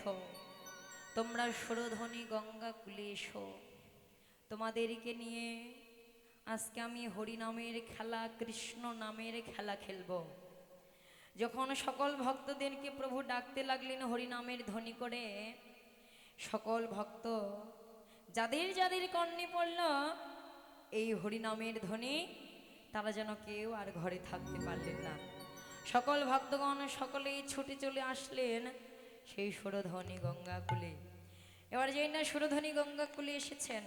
এসো, তোমরা সুরধ্বনি গঙ্গা কুলে এসো। তোমাদেরকে নিয়ে আজকে আমি হরিনামের খেলা, কৃষ্ণ নামের খেলা খেলব। যখন সকল ভক্তদেরকে প্রভু ডাকতে লাগলেন হরিনামের ধ্বনি করে, সকল ভক্ত যাদের যাদের কর্ণে পড়ল এই হরিনামের ধ্বনি, তারা যেন কেউ আর ঘরে থাকতে পারলেন না। সকল ভক্তগণ সকলেই ছুটে চলে আসলেন সেই সুরধ্বনি গঙ্গা কুলে। এবার যেই না সুরধ্বনি গঙ্গা কুলে এসেছেন,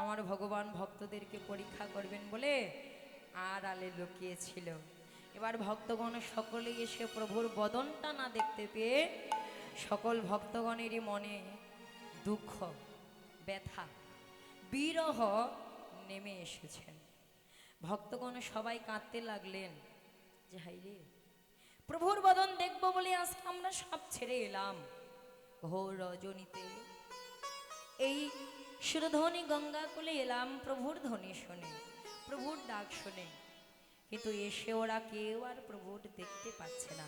আমার ভগবান ভক্তদেরকে পরীক্ষা করবেন বলে আর আলে লুকিয়েছিল। এবার ভক্তগণ সকলেই এসে প্রভুর বদনটা না দেখতে পেয়ে সকল ভক্তগণেরই মনে দুঃখ, ব্যথা, বিরহ নেমে এসেছেন। ভক্তগণ সবাই কাঁদতে লাগলেন যে হাই রে, প্রভুর বদন দেখব বলে আজকে আমরা সব ছেড়ে এলাম ঘোর রজনীতে, এই সুরধ্বনি গঙ্গা কুলে এলাম প্রভুর ধ্বনি শুনে, প্রভুর ডাক শুনে, কিন্তু এসে ওরা কেউ আর প্রভুর দেখতে পাচ্ছে না।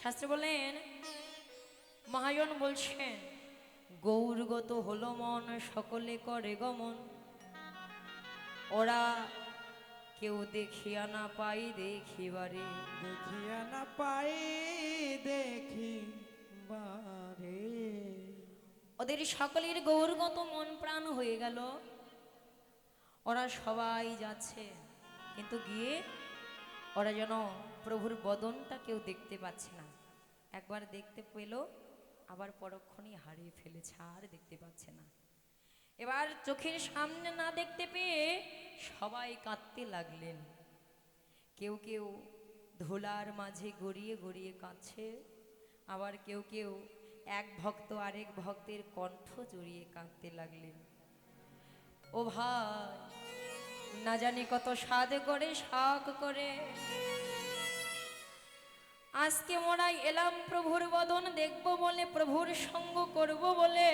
শাস্ত্র বলেন, মহাজন বলছেন, গৌরগত হলো মন সকলে করে গমন, ওরা কেউ দেখিয়া না পাই দেখিবারে, দেখিয়া না পাই দেখিবারে। ওদের সকলের গৌরগত মন প্রাণ হয়ে গেল, ওরা সবাই যাচ্ছে, কিন্তু গিয়ে ওরা যেন প্রভুর বদনটা কেউ দেখতে পাচ্ছে না। একবার দেখতে পেল, আবার পরক্ষণেই হারিয়ে ফেলেছে, আর দেখতে পাচ্ছে না। এবার চোখের সামনে না দেখতে পেয়ে সবাই কাঁদতে লাগলেন। কেউ কেউ ধুলার মাঝে গড়িয়ে গড়িয়ে কাঁদছে, আবার কেউ কেউ এক ভক্ত আরেক ভক্তের কণ্ঠ জড়িয়ে কাঁদতে লাগলেন। ও ভাই, না জানি কত সাধ করে শাক করে আজকে মোরাই এলাম প্রভুর বদন দেখব বলে, প্রভুর সঙ্গ করব বলে,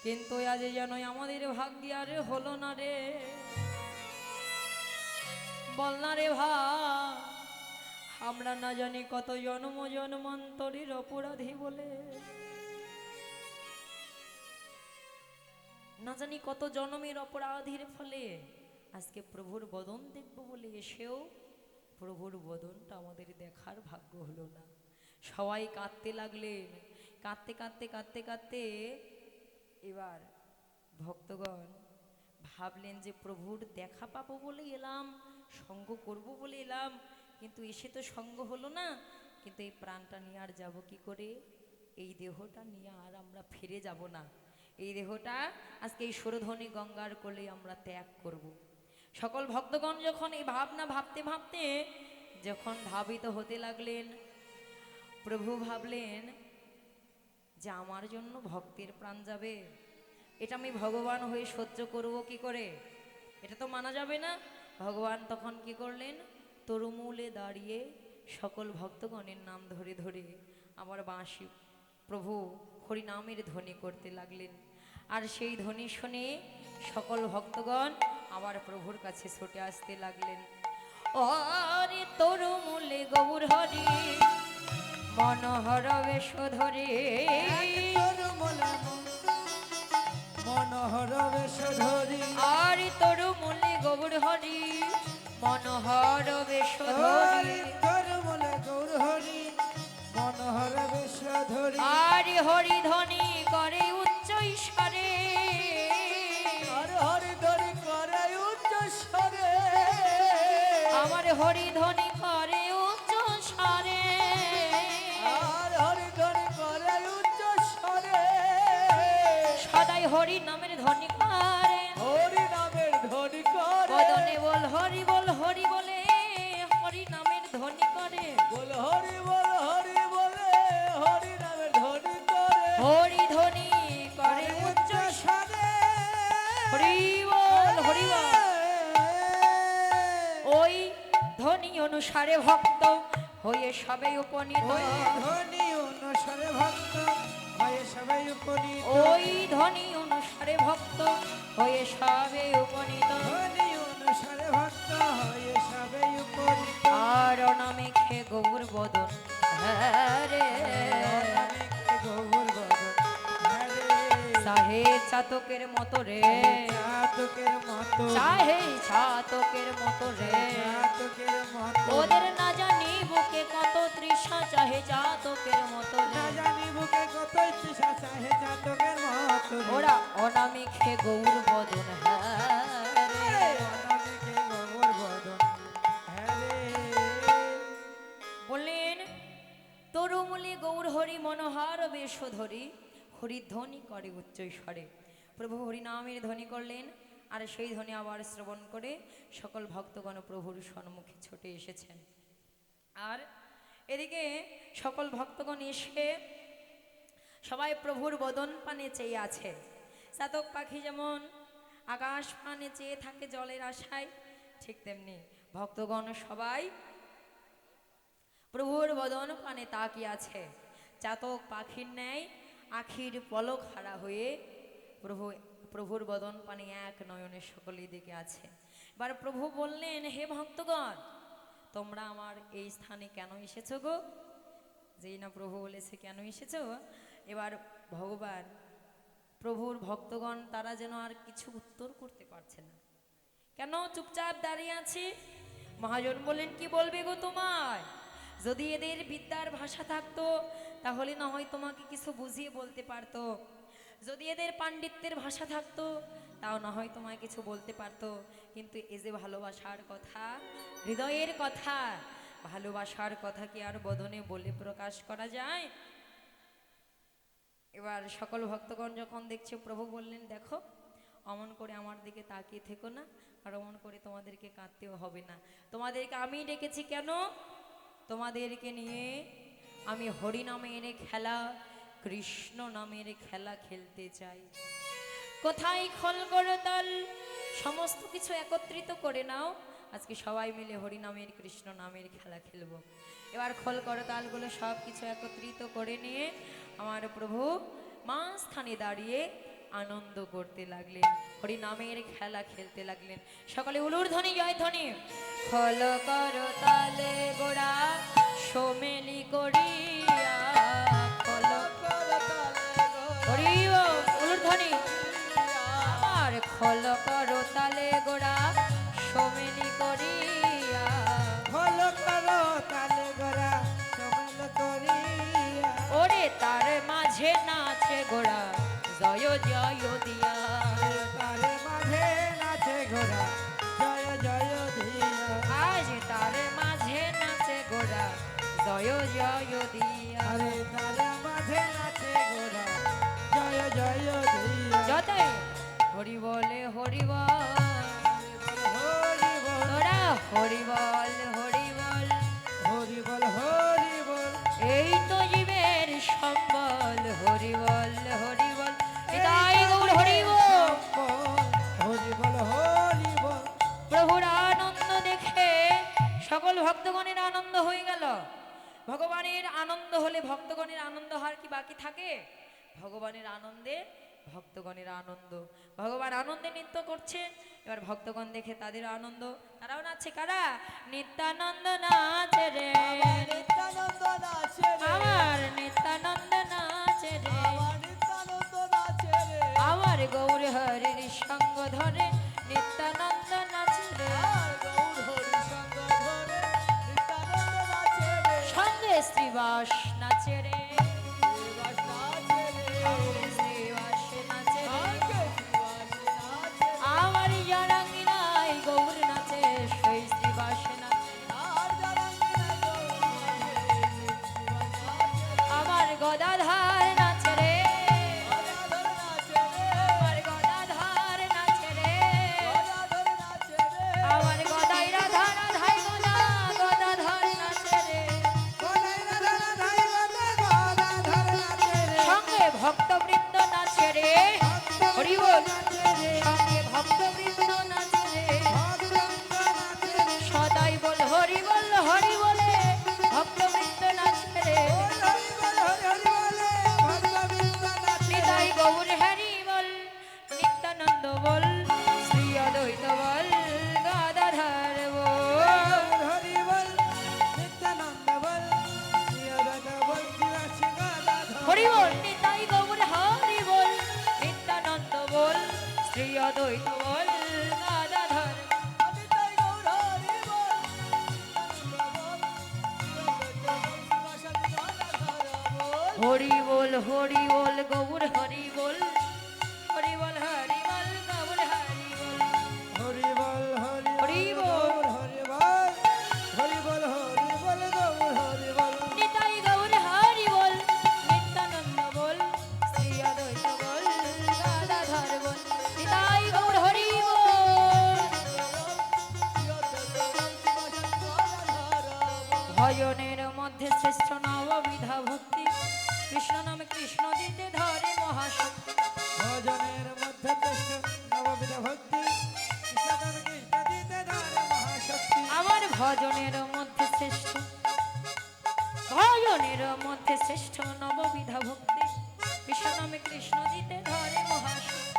কিন্তু আজ যেন আমাদের ভাগ্যে আর হলো না রে। বল না রে ভাই, আমরা না জানি কত জন্ম জন্মান্তরের অপরাধী বলে, না জানি কত জন্মের অপরাধীর ফলে আজকে প্রভুর বদন দেখব বলে এসেও প্রভুর বদনটা আমাদের দেখার ভাগ্য হলো না। সবাই কাঁদতে লাগলেন। কাঁদতে কাঁদতে কাঁদতে কাঁদতে এবার ভক্তগণ ভাবলেন যে প্রভুর দেখা পাবো বলে এলাম, সঙ্গ করব বলে এলাম, কিন্তু এসে তো সঙ্গ হলো না, কিন্তু এই প্রাণটা নিয়ে আর যাব কি করে, এই দেহটা নিয়ে আর আমরা ফিরে যাব না, এই দেহটা আজকে এই সুরধ্বনি গঙ্গার কোলে আমরা ত্যাগ করব। সকল ভক্তগণ যখন এই ভাবনা ভাবতে ভাবতে যখন ধাবিত হতে লাগলেন, প্রভু ভাবলেন যে আমার জন্য ভক্তের প্রাণ যাবে, এটা আমি ভগবান হয়ে সহ্য করব কি করে, এটা তো মানা যাবে না। ভগবান তখন কি করলেন, তরুমূলে দাঁড়িয়ে সকল ভক্তগণের নাম ধরে ধরে আবার বাঁশি প্রভু হরিনামের ধ্বনি করতে লাগলেন। আর সেই ধ্বনি শুনে সকল ভক্তগণ আবার প্রভুর কাছে ছুটে আসতে লাগলেন। ওরে তরুমূলে গৌর হরি মনোহর বেশ ধরে, মনোহর বেশ ধরি, আর তরুমূলে গৌর হরি মনোহর বেশ ধরি, তরুমূলে গৌর হরি মনোহর বেশ ধরি, আর হরি ধ্বনি করে উচ্চ ঈশ্বরে, আর হরি ধরি করে উচ্চ স্বরে, আমার হরি ধ্বনি করে উচ্চ স্বরে, আর হরি ধরি করে উচ্চ স্বরে, সদাই হরি নামের ধ্বনি করে, হরি নামের ধ্বনি করে, বদনে বল হরি বল, হরি বলে হরি নামের ধ্বনি করে, বল হরি বলে হরি নামের ধ্বনি করে, হরি ধ্বনি করে উচ্চ স্বরে, হরি বল হরি বল। ওই ধ্বনি অনুসারে ভক্ত হয়ে সবে উপনীত, ওই ধ্বনি অনুসারে ভক্ত হয়ে সবাই উপনীত, ওই ধ্বনি অনুসারে ভক্ত হয়ে সবে উপনীত, ধ্বনি অনুসারে ভক্ত হয়ে সবাই উপনীত, আর নামে খে গৌর বদন হ্যাঁ রে অনামিকে গৌর বদন হ্যাঁ রে চাহে চাতকের মতো রে চাতকের মতো চাহে চাতকের মতো রে চাতকের মতো ওদের না জানি বুকে কত তৃষা চাহে চাতকের মতো না রে জানি বুকে কতই তৃষা চাহে চাতকের মতো রে। ওরা অনামিকে গৌর বদন হ্যাঁ রে অনামিকে গৌর বদন হ্যাঁ রে বললেন তরুমূলে গৌর হরি মনোহর বেশ ধরি হরিধ্বনি করে উচ্চ স্বরে প্রভু হরিনামের ধ্বনি করলেন আর সেই ধ্বনি আবার শ্রবণ করে সকল ভক্তগণ প্রভুর সম্মুখে ছুটে এসেছেন আর এদিকে সকল ভক্তগণ এসে সবাই প্রভুর বদন পানে চেয়ে আছে চাতক পাখি যেমন আকাশ পানে চেয়ে থাকে জলের আশায় ঠিক তেমনি ভক্তগণ সবাই প্রভুর বদন পানে তাকিয়ে আছে চাতক পাখির ন্যায় আখির পলক হারা হয়ে প্রভুর বদন পানে এক নয়নের সকলেই দিকে আছে এবার প্রভু বললেন হে ভক্তগণ তোমরা আমার এই স্থানে কেন এসেছো গো যেই না প্রভু বলেছে কেন এসেছো এবার ভগবান প্রভুর ভক্তগণ তারা যেন আর কিছু উত্তর করতে পারছে না কেন চুপচাপ দাঁড়িয়ে আছে মহাজন বললেন কি বলবে গো তোমায় যদি এদের বিদ্যার ভাষা থাকতো তাহলে না হয় তোমাকে কিছু বুঝিয়ে বলতে পারতো যদি এদের পাণ্ডিত্যের ভাষা থাকতো তাও না হয় তোমায় কিছু বলতে পারতো কিন্তু এ যে ভালোবাসার কথা হৃদয়ের কথা ভালোবাসার কথা কি আর বদনে বলে প্রকাশ করা যায় এবার সকল ভক্তগণ যখন দেখছে প্রভু বললেন দেখো অমন করে আমার দিকে তাকিয়ে থেকো না আর অমন করে তোমাদেরকে কাঁদতেও হবে না তোমাদেরকে আমি ডেকেছি কেন তোমাদেরকে নিয়ে আমি হরি নামের খেলা কৃষ্ণ নামের খেলা খেলতে চাই কোথায় খোল করতাল সমস্ত কিছু একত্রিত করে নাও আজকে সবাই মিলে হরি নামের কৃষ্ণ নামের খেলা খেলবো এবার খোল করতালগুলো সব কিছু একত্রিত করে নিয়ে আমার প্রভু মাঝখানে দাঁড়িয়ে আনন্দ করতে লাগলেন হরি নামের খেলা খেলতে লাগলেন সকলে উলুর ধ্বনি জয় ধ্বনি খোল করতালে গোড়া সোমেলি করিয়া খোল হরি উলুর ধ্বনি আমার খোল করতালে গোড়া সোমেলি করিয়া খোল করো তালে গোরা সমল করিয়া ওরে তার মাঝে নাচে গোড়া জয় জয় দিয়া তারে মাঝে নাচে ঘোড়া জয় জয় দিয়া আজ তার মাঝে নাচে গোড়া জয় জয় দিয়া আরে তারে মাঝে নাচে ঘোড়া জয় জয় দিয়া যতই হরি বলে হরি বল হরি বল তোরা হরি বল হরি বল হরি বল হরি বল এই তো জীবের সম্বল হরি বল হরি বল হৃদয় গৌর হরি বল হরি বল হরি বল প্রভুর আনন্দ দেখে সকল ভক্তগণের আনন্দ হয়ে গেল ভগবানের আনন্দ হলে ভক্তগণের আনন্দ হওয়ার কি বাকি থাকে ভগবানের আনন্দে ভক্তগণের আনন্দ ভগবান আনন্দে নৃত্য করছে এবার ভক্তগণ দেখে তাদের আনন্দ তারাও নাচছে কারা নিত্যানন্দ নাচে রে নিত্যানন্দ নাচে রে আমার নিত্যানন্দ নাচে রে আমার নিত্যানন্দ নাচে রে আমার গৌর হরির সঙ্গ ধরে নিত্যানন্দ নাচে রে আর গৌর হরি সঙ্গ ধরে নিত্যানন্দ নাচে রে সঙ্গে শ্রীবাস নাচে রে শ্রীবাস নাচে রে সঙ্গে শ্রীবাস নাচে রে সঙ্গে শ্রীবাস নাচে রে আমার জারাঙ্গিনাই গৌর নাচে সেই শ্রীবাস নাচে আর জানাঙ্গিনা গৌর নাচে শ্রীবাস নাচে রে আমার গদাধার নাচে রে গদাধর নাচে রে আমার গদাধার নাচে রে গদাধর নাচে রে আমার গদাই রাধা রাধাই গদা গদাধার নাচে রে গদাই রাধা রাধাই গদাধর নাচে রে সঙ্গে ভক্তবৃন্দ নাচে রে হরি বল সঙ্গে ভক্তবৃন্দ নাচে রে সদাই বল হরি বলে ভক্তবৃন্দ নাচে রে হৃদয় গৌর হরি বল নিত্যানন্দ বল শ্রী অদ্বৈত বল গদাধর বল বল নিতাই গৌর হরি বল নিত্যানন্দ বল শ্রী অদ্বৈত বল গাদাধর নিতাই গৌর হরি বল শিবাসাদি গদাধর বল। হরি বল গৌর হরি বল হরি বল গৌর হরি বল হরি বল হরি বল। হরি বল গৌর হরি বল। নিতাই গৌর হরি বল নিত্যানন্দ বল শ্রী অদ্বৈত বল গাদাধর বল নিতাই গৌর হরি বল। ভজনের মধ্যে শ্রেষ্ঠ নববিধা ভক্তি কৃষ্ণ নামে কৃষ্ণ দিতে ধরে মহাশক্তি ভজনের মধ্যে কৃষ্ণ নববিধ ভক্তি কৃষ্ণ নামে কৃষ্ণ দিতে ধরে মহাশক্তি। আমার ভজনের মধ্যে শ্রেষ্ঠ নববিধা ভক্তি কৃষ্ণ নামে কৃষ্ণ দিতে ধরে মহাশক্তি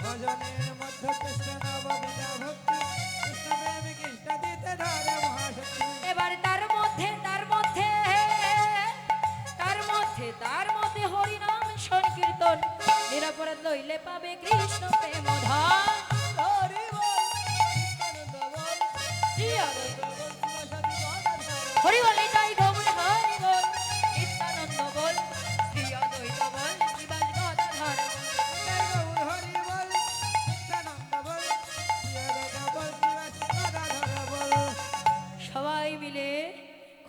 ভজনের মধ্যে কৃষ্ণ নববিধ ভক্তি কৃষ্ণ নামে কৃষ্ণ দিতে ধরে মহাশক্তি। এবার তার মধ্যে হরিনাম সংকীর্তন নিরাপরাধ লইলে পাবে কৃষ্ণ প্রেম ধন হরি বল নিত্যানন্দ বল শ্রী অদ্বৈত শিবাসাদি গদাধর। হরি বল নিতাই গৌর হরি বল নিত্যানন্দ বল শ্রী অদ্বৈত বল শিবাস গদাধর নিতাই গৌর হরি বল নিত্যানন্দ বল শিবাসাদি বল শিবাসাদি গদাধর বল। সবাই মিলে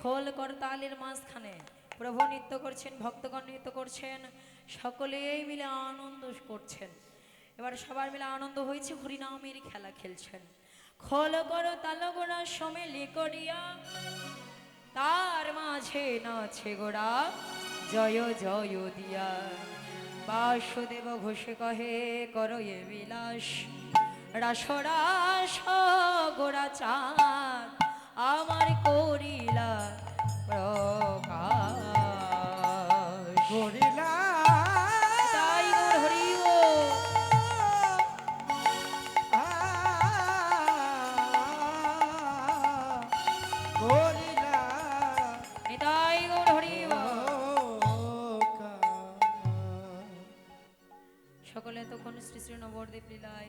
খোল করতালের মাঝখানে প্রভু নৃত্য করছেন ভক্তগণ নৃত্য করছেন সকলেই মিলে আনন্দ করছেন এবার সবার মিলে আনন্দ হয়েছে হরিনামের খেলা খেলছেন খোল করো তাল গোড়া সমেলে করিয়া তার মাঝে নাচে গোড়া জয় জয় দিয়া বাসুদেব ঘোষে কহে করো এ বিলাস রাসরাস গোড়া চাঁদ আমার করিলা প্রকাশ হরি